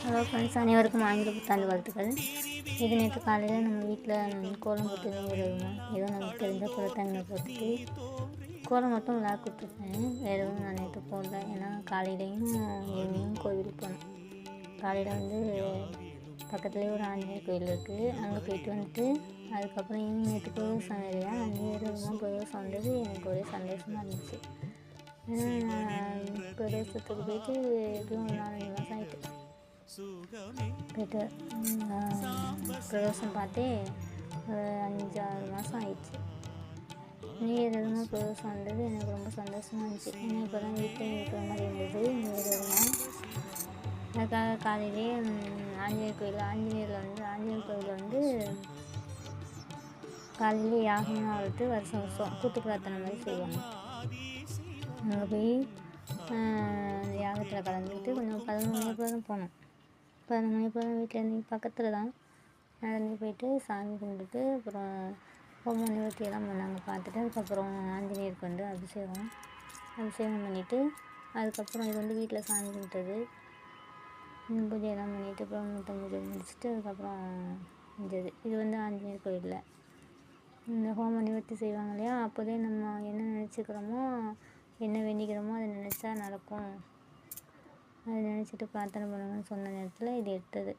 Hello friends, அனைவருக்கும் ஆங்கில புத்தாண்டு வாழ்த்துக்கள். இது நேற்று காலையில் நம்ம வீட்டில் கோலம் போட்டு வருவோம். ஏதோ நமக்கு தெரிஞ்ச புறத்தாங்க போட்டுட்டு கோலம் மட்டும் விழா கொடுத்துருப்பேன். வேறு எதுவும் நான் நேற்று போடல. ஏன்னா காலையிலையும் ஈவினிங்கும் கோவிலுக்கு போனேன். காலையில் பக்கத்துலேயே ஒரு ஆஞ்சநேயர் கோயில் இருக்குது, அங்கே போயிட்டு வந்துட்டு அதுக்கப்புறம் ஈவினிங் நேற்று பிரதோஷம் வேறையா, அங்கேயும் பிரதோஷம் வந்தது. எனக்கு ஒரே சந்தோஷமாக இருந்துச்சு. ஏன்னா பிரதோஷத்துக்கு போயிட்டு எப்படியும் ஒரு 4-5 மாதம் ஆகிட்டு போயிட்டு பிரதோஷம் பார்த்தே ஒரு 5-6 மாதம் ஆயிடுச்சு. நீர் எதுவுமே பிரதோஷம் வந்தது. எனக்கு ரொம்ப சந்தோஷமாக இருந்துச்சு. ஏன்னா இப்போ தான் வீட்டில் இருக்கிற மாதிரி இருந்தது. நீர் எதுவுமே அதுக்காக காலையிலே ஆஞ்சநேயர் கோயிலில் காலையிலே யாகமாக விட்டு வருஷம் கூட்டு பிரார்த்தனை மாதிரி செய்வாங்க. அங்கே போய் அந்த யாகத்தில் கலந்துக்கிட்டு கொஞ்சம் 11 மணி போல் தான் போனோம். 11 மணி போல் வீட்டிலேருந்து பக்கத்தில் தான் நடந்து போயிட்டு சாமி கும்பிட்டுட்டு அப்புறம் ஹோம நிவர்த்தியெல்லாம் பண்ணாங்க. பார்த்துட்டு அதுக்கப்புறம் ஆஞ்சநேயருக்கு அபிஷேகம் பண்ணிவிட்டு அதுக்கப்புறம் இது வீட்டில் சாமி கும்பிட்டது, பூஜையெல்லாம் பண்ணிவிட்டு அப்புறம் பூஜை முடிச்சுட்டு அதுக்கப்புறம் செஞ்சது. இது ஆஞ்சநேயர் கோயிலில் இந்த ஹோம நிவர்த்தி செய்வாங்க இல்லையா, அப்போதே நம்ம என்ன நினச்சிக்கிறோமோ, என்ன வேண்டிக்கிறோமோ அதை நினச்சா நடக்கும். அதை நினச்சிட்டு பிரார்த்தனை பண்ணணும்னு சொன்ன நேரத்தில் இது எடுத்தது.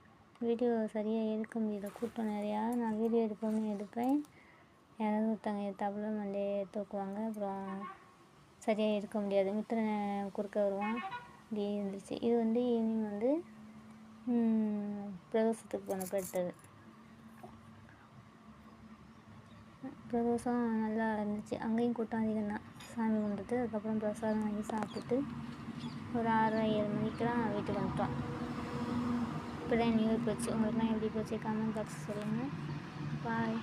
வீடியோ சரியாக எடுக்க முடியல, கூட்டம் நிறையா. நான் வீடியோ எடுப்பேன், யாராவது ஒருத்தவங்க எடுத்தாப்புல மண்டையை தூக்குவாங்க, அப்புறம் சரியாக எடுக்க முடியாது. மித்திரனை குறுக்க வருவான், இப்படி இருந்துச்சு. இது ஈவினிங் பிரதோஷத்துக்கு போனப்போ எடுத்தது. பிரதோஷம் நல்லா இருந்துச்சு. அங்கேயும் கூட்டம் அதிகம் தான். சாமி கும்பிட்டுட்டு அதுக்கப்புறம் பிரசாதம் வாங்கி சாப்பிட்டுட்டு ஒரு 6-7 மணிக்கெலாம் வீட்டுக்கு வந்துட்டோம். இப்போ தான் நியூ இயர் போச்சு. உங்களுக்குலாம் எப்படி போச்சு? கமெண்ட் பாக்ஸ் சொல்லுங்கள். பாய்.